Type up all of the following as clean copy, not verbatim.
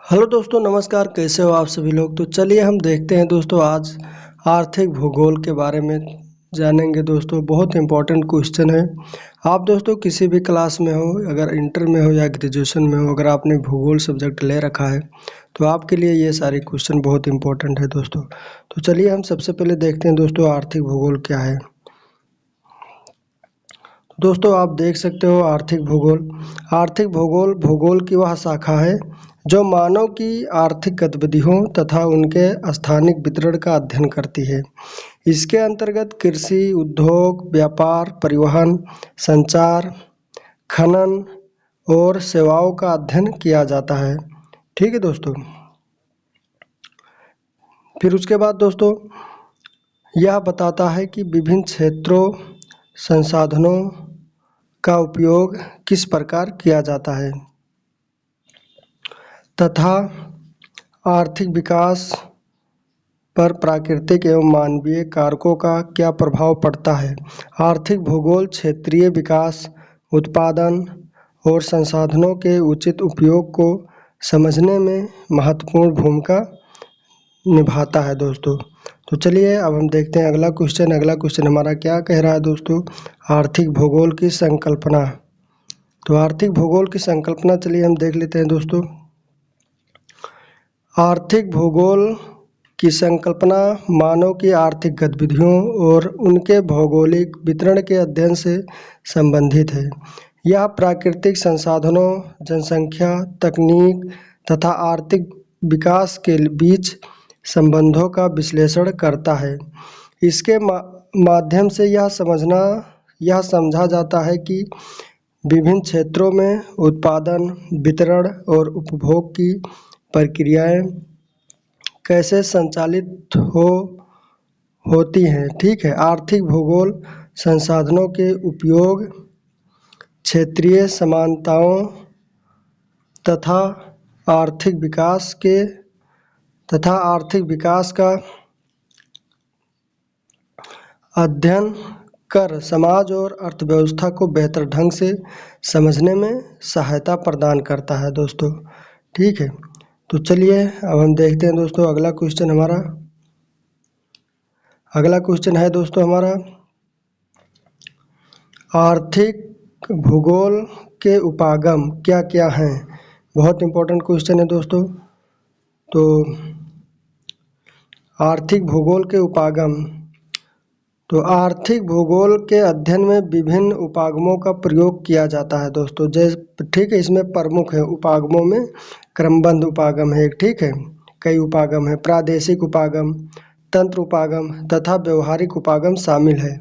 Hello दोस्तों, नमस्कार। कैसे हो आप सभी लोग। तो चलिए हम देखते हैं दोस्तों, आज आर्थिक भूगोल के बारे में जानेंगे दोस्तों। बहुत इंपॉर्टेंट क्वेश्चन है। आप दोस्तों किसी भी क्लास में हो, अगर इंटर में हो या ग्रेजुएशन में हो, अगर आपने भूगोल सब्जेक्ट ले रखा है तो आपके लिए ये सारे क्वेश्चन बहुत इंपॉर्टेंट है दोस्तों। तो चलिए हम सबसे पहले देखते हैं दोस्तों, आर्थिक भूगोल क्या है। दोस्तों आप देख सकते हो, आर्थिक भूगोल। आर्थिक भूगोल भूगोल की वह शाखा है जो मानव की आर्थिक गतिविधियों तथा उनके स्थानिक वितरण का अध्ययन करती है। इसके अंतर्गत कृषि, उद्योग, व्यापार, परिवहन, संचार, खनन और सेवाओं का अध्ययन किया जाता है। ठीक है दोस्तों। फिर उसके बाद दोस्तों यह बताता है कि विभिन्न क्षेत्रों, संसाधनों का उपयोग किस प्रकार किया जाता है तथा आर्थिक विकास पर प्राकृतिक एवं मानवीय कारकों का क्या प्रभाव पड़ता है। आर्थिक भूगोल क्षेत्रीय विकास, उत्पादन और संसाधनों के उचित उपयोग को समझने में महत्वपूर्ण भूमिका निभाता है दोस्तों। तो चलिए अब हम देखते हैं अगला क्वेश्चन। अगला क्वेश्चन हमारा क्या कह रहा है दोस्तों, आर्थिक भूगोल की संकल्पना। तो आर्थिक भूगोल की संकल्पना चलिए हम देख लेते हैं दोस्तों। आर्थिक भूगोल की संकल्पना मानव की आर्थिक गतिविधियों और उनके भौगोलिक वितरण के अध्ययन से संबंधित है। यह प्राकृतिक संसाधनों, जनसंख्या, तकनीक तथा आर्थिक विकास के बीच संबंधों का विश्लेषण करता है। इसके माध्यम से यह समझा जाता है कि विभिन्न क्षेत्रों में उत्पादन, वितरण और उपभोग की प्रक्रियाएं कैसे संचालित होती हैं। ठीक है। आर्थिक भूगोल संसाधनों के उपयोग, क्षेत्रीय समानताओं तथा आर्थिक विकास का अध्ययन कर समाज और अर्थव्यवस्था को बेहतर ढंग से समझने में सहायता प्रदान करता है दोस्तों। ठीक है। तो चलिए अब हम देखते हैं दोस्तों अगला क्वेश्चन हमारा। अगला क्वेश्चन है दोस्तों हमारा, आर्थिक भूगोल के उपागम क्या क्या हैं। बहुत इंपॉर्टेंट क्वेश्चन है दोस्तों। तो आर्थिक भूगोल के उपागम। तो आर्थिक भूगोल के अध्ययन में विभिन्न उपागमों का प्रयोग किया जाता है दोस्तों। जैसे ठीक है, इसमें प्रमुख है उपागमों में क्रमबद्ध उपागम है एक। ठीक है, कई उपागम है, प्रादेशिक उपागम, तंत्र उपागम तथा व्यवहारिक उपागम शामिल है।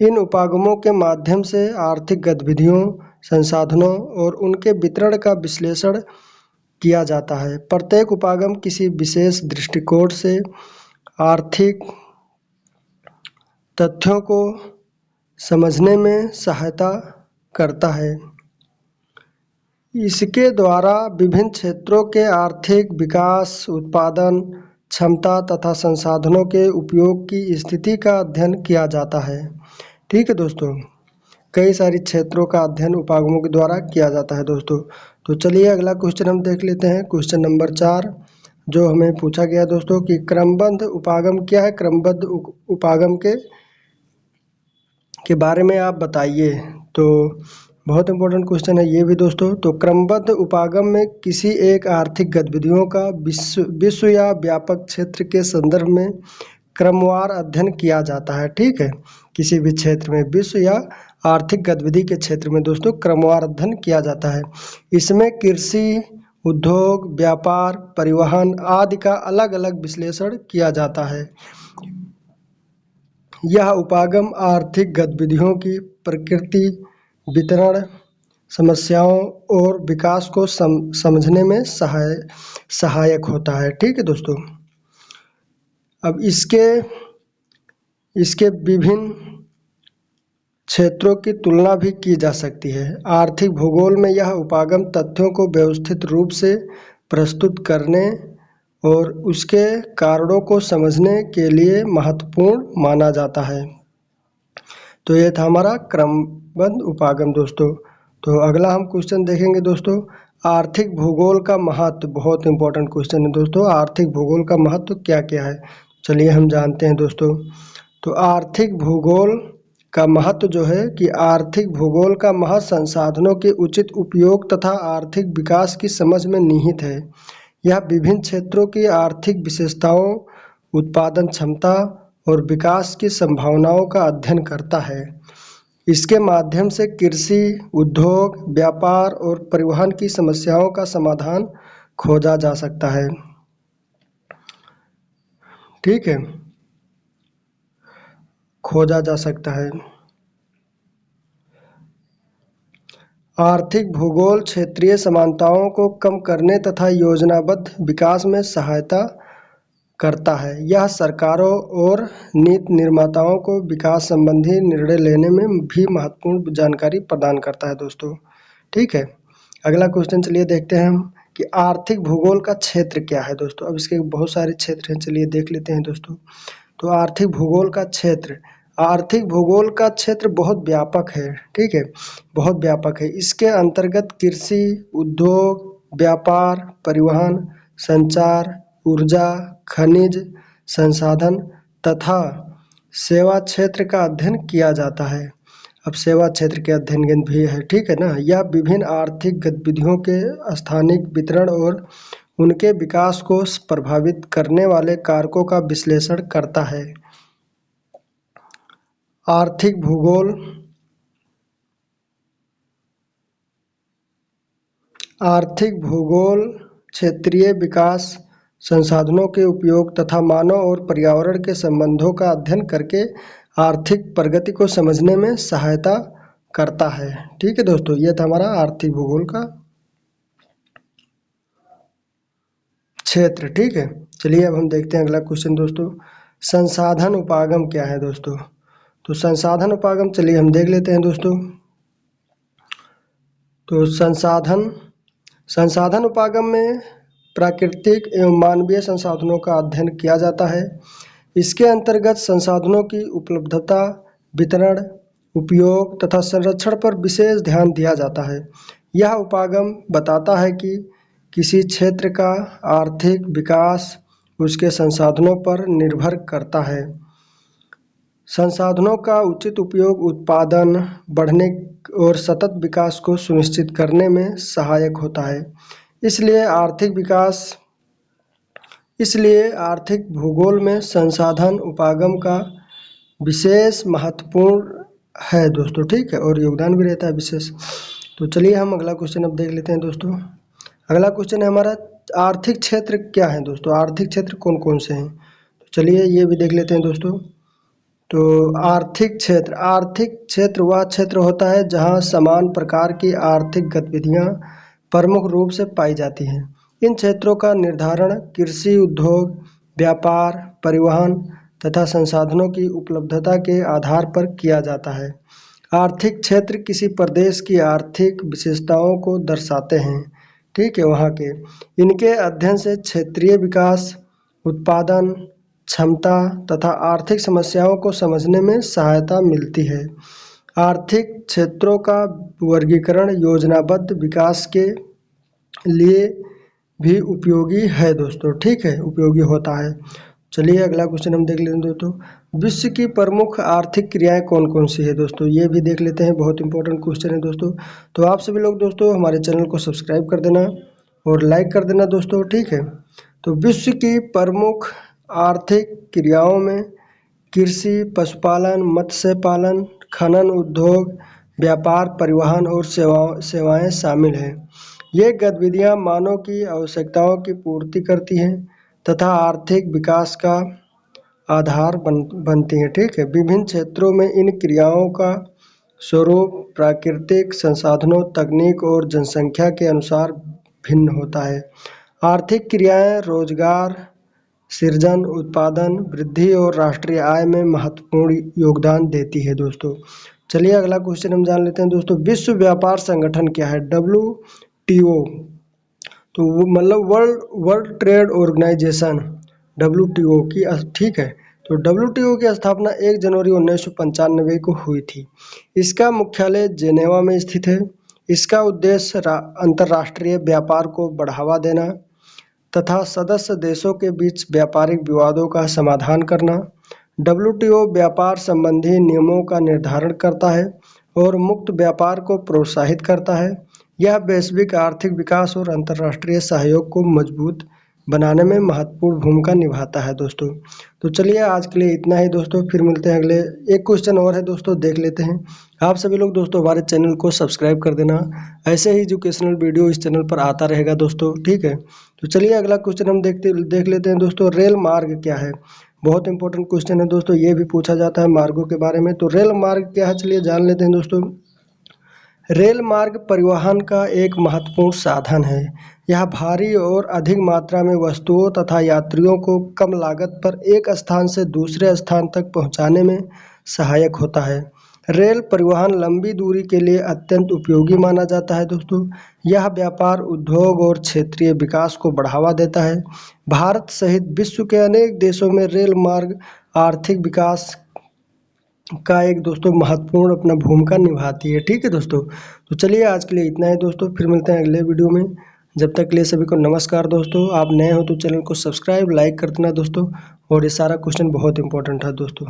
इन उपागमों के माध्यम से आर्थिक गतिविधियों, संसाधनों और उनके वितरण का विश्लेषण किया जाता है। प्रत्येक उपागम किसी विशेष दृष्टिकोण से आर्थिक तथ्यों को समझने में सहायता करता है। इसके द्वारा विभिन्न क्षेत्रों के आर्थिक विकास, उत्पादन क्षमता तथा संसाधनों के उपयोग की स्थिति का अध्ययन किया जाता है। ठीक है दोस्तों, कई सारी क्षेत्रों का अध्ययन उपागमों के द्वारा किया जाता है दोस्तों। तो चलिए अगला क्वेश्चन हम देख लेते हैं। क्वेश्चन नंबर 4 जो हमें पूछा गया दोस्तों कि क्रमबद्ध उपागम क्या है। क्रमबद्ध उपागम के बारे में आप बताइए। तो बहुत इंपॉर्टेंट क्वेश्चन है ये भी दोस्तों। तो क्रमबद्ध उपागम में किसी एक आर्थिक गतिविधियों का विश्व या व्यापक क्षेत्र के संदर्भ में क्रमवार अध्ययन किया जाता है। ठीक है, किसी भी क्षेत्र में विश्व या आर्थिक गतिविधि के क्षेत्र में दोस्तों क्रमवार अध्ययन किया जाता है। इसमें कृषि, उद्योग, व्यापार, परिवहन आदि का अलग अलग विश्लेषण किया जाता है। यह उपागम आर्थिक गतिविधियों की प्रकृति, वितरण, समस्याओं और विकास को समझने में सहायक होता है। ठीक है दोस्तों। अब इसके विभिन्न क्षेत्रों की तुलना भी की जा सकती है। आर्थिक भूगोल में यह उपागम तथ्यों को व्यवस्थित रूप से प्रस्तुत करने और उसके कारणों को समझने के लिए महत्वपूर्ण माना जाता है। तो ये था हमारा क्रमबद्ध उपागम दोस्तों। तो अगला हम क्वेश्चन देखेंगे दोस्तों, आर्थिक भूगोल का महत्व, बहुत इंपॉर्टेंट क्वेश्चन है दोस्तों। आर्थिक भूगोल का महत्व क्या क्या है, चलिए हम जानते हैं दोस्तों। तो आर्थिक भूगोल का महत्व जो है कि आर्थिक भूगोल का महत्व संसाधनों के उचित उपयोग तथा आर्थिक विकास की समझ में निहित है। यह विभिन्न क्षेत्रों की आर्थिक विशेषताओं, उत्पादन क्षमता और विकास की संभावनाओं का अध्ययन करता है। इसके माध्यम से कृषि, उद्योग, व्यापार और परिवहन की समस्याओं का समाधान खोजा जा सकता है। ठीक है, खोजा जा सकता है। आर्थिक भूगोल क्षेत्रीय समानताओं को कम करने तथा योजनाबद्ध विकास में सहायता करता है। यह सरकारों और नीति निर्माताओं को विकास संबंधी निर्णय लेने में भी महत्वपूर्ण जानकारी प्रदान करता है दोस्तों। ठीक है, अगला क्वेश्चन चलिए देखते हैं हम कि आर्थिक भूगोल का क्षेत्र क्या है दोस्तों। अब इसके बहुत सारे क्षेत्र हैं, चलिए देख लेते हैं दोस्तों। तो आर्थिक भूगोल का क्षेत्र, आर्थिक भूगोल का क्षेत्र बहुत व्यापक है। ठीक है, बहुत व्यापक है। इसके अंतर्गत कृषि, उद्योग, व्यापार, परिवहन, संचार, ऊर्जा, खनिज संसाधन तथा सेवा क्षेत्र का अध्ययन किया जाता है। अब सेवा क्षेत्र के अध्ययन भी है, ठीक है ना। यह विभिन्न आर्थिक गतिविधियों के स्थानिक वितरण और उनके विकास को प्रभावित करने वाले कारकों का विश्लेषण करता है। आर्थिक भूगोल, आर्थिक भूगोल क्षेत्रीय विकास, संसाधनों के उपयोग तथा मानव और पर्यावरण के संबंधों का अध्ययन करके आर्थिक प्रगति को समझने में सहायता करता है। ठीक है दोस्तों, यह था हमारा आर्थिक भूगोल का क्षेत्र। ठीक है, चलिए अब हम देखते हैं अगला क्वेश्चन दोस्तों। संसाधन उपागम क्या है दोस्तों। तो संसाधन उपागम चलिए हम देख लेते हैं दोस्तों। तो संसाधन उपागम में प्राकृतिक एवं मानवीय संसाधनों का अध्ययन किया जाता है। इसके अंतर्गत संसाधनों की उपलब्धता, वितरण, उपयोग तथा संरक्षण पर विशेष ध्यान दिया जाता है। यह उपागम बताता है कि किसी क्षेत्र का आर्थिक विकास उसके संसाधनों पर निर्भर करता है। संसाधनों का उचित उपयोग उत्पादन बढ़ने और सतत विकास को सुनिश्चित करने में सहायक होता है। इसलिए आर्थिक भूगोल में संसाधन उपागम का विशेष महत्वपूर्ण है दोस्तों। ठीक है, और योगदान भी रहता है विशेष। तो चलिए हम अगला क्वेश्चन अब देख लेते हैं दोस्तों। अगला क्वेश्चन है हमारा, आर्थिक क्षेत्र क्या है दोस्तों। आर्थिक क्षेत्र कौन कौन से हैं, तो चलिए ये भी देख लेते हैं दोस्तों। तो आर्थिक क्षेत्र वह क्षेत्र होता है जहां समान प्रकार की आर्थिक गतिविधियां प्रमुख रूप से पाई जाती हैं। इन क्षेत्रों का निर्धारण कृषि, उद्योग, व्यापार, परिवहन तथा संसाधनों की उपलब्धता के आधार पर किया जाता है। आर्थिक क्षेत्र किसी प्रदेश की आर्थिक विशेषताओं को दर्शाते हैं। ठीक है, वहाँ के इनके अध्ययन से क्षेत्रीय विकास, उत्पादन क्षमता तथा आर्थिक समस्याओं को समझने में सहायता मिलती है। आर्थिक क्षेत्रों का वर्गीकरण योजनाबद्ध विकास के लिए भी उपयोगी है दोस्तों। ठीक है, उपयोगी होता है। चलिए अगला क्वेश्चन हम देख लेते हैं दोस्तों। विश्व की प्रमुख आर्थिक क्रियाएं कौन कौन सी है दोस्तों, ये भी देख लेते हैं। बहुत इंपॉर्टेंट क्वेश्चन है दोस्तों। तो आप सभी लोग दोस्तों हमारे चैनल को सब्सक्राइब कर देना और लाइक कर देना दोस्तों। ठीक है, तो विश्व की प्रमुख आर्थिक क्रियाओं में कृषि, पशुपालन, मत्स्य पालन, खनन, उद्योग, व्यापार, परिवहन और सेवाएं शामिल हैं। ये गतिविधियां मानव की आवश्यकताओं की पूर्ति करती हैं तथा आर्थिक विकास का आधार बनती हैं। ठीक है, विभिन्न क्षेत्रों में इन क्रियाओं का स्वरूप प्राकृतिक संसाधनों, तकनीक और जनसंख्या के अनुसार भिन्न होता है। आर्थिक क्रियाएं रोजगार सृजन, उत्पादन वृद्धि और राष्ट्रीय आय में महत्वपूर्ण योगदान देती है दोस्तों। चलिए अगला क्वेश्चन हम जान लेते हैं दोस्तों। विश्व व्यापार संगठन क्या है, WTO। तो मतलब वर्ल्ड ट्रेड ऑर्गेनाइजेशन, WTO की, ठीक है। तो WTO की स्थापना 1 जनवरी 1995 को हुई थी। इसका मुख्यालय जेनेवा में स्थित है। इसका उद्देश्य अंतर्राष्ट्रीय व्यापार को बढ़ावा देना तथा सदस्य देशों के बीच व्यापारिक विवादों का समाधान करना। WTO व्यापार संबंधी नियमों का निर्धारण करता है और मुक्त व्यापार को प्रोत्साहित करता है। यह वैश्विक आर्थिक विकास और अंतर्राष्ट्रीय सहयोग को मजबूत बनाने में महत्वपूर्ण भूमिका निभाता है दोस्तों। तो चलिए आज के लिए इतना ही दोस्तों, फिर मिलते हैं अगले। एक क्वेश्चन और है दोस्तों, देख लेते हैं। आप सभी लोग दोस्तों हमारे चैनल को सब्सक्राइब कर देना, ऐसे ही एजुकेशनल वीडियो इस चैनल पर आता रहेगा दोस्तों, ठीक है। तो चलिए अगला क्वेश्चन हम देख लेते हैं दोस्तों। रेल मार्ग क्या है? बहुत इंपॉर्टेंट क्वेश्चन है दोस्तों, ये भी पूछा जाता है मार्गों के बारे में। तो रेल मार्ग क्या है, चलिए जान लेते हैं दोस्तों। रेल मार्ग परिवहन का एक महत्वपूर्ण साधन है। यह भारी और अधिक मात्रा में वस्तुओं तथा यात्रियों को कम लागत पर एक स्थान से दूसरे स्थान तक पहुंचाने में सहायक होता है। रेल परिवहन लंबी दूरी के लिए अत्यंत उपयोगी माना जाता है दोस्तों। यह व्यापार, उद्योग और क्षेत्रीय विकास को बढ़ावा देता है। भारत सहित विश्व के अनेक देशों में रेल मार्ग आर्थिक विकास का एक दोस्तों महत्वपूर्ण अपना भूमिका निभाती है, ठीक है दोस्तों। तो चलिए आज के लिए इतना है दोस्तों, फिर मिलते हैं अगले वीडियो में। जब तक के लिए सभी को नमस्कार दोस्तों। आप नए हो तो चैनल को सब्सक्राइब, लाइक कर देना दोस्तों। और ये सारा क्वेश्चन बहुत इंपॉर्टेंट है दोस्तों।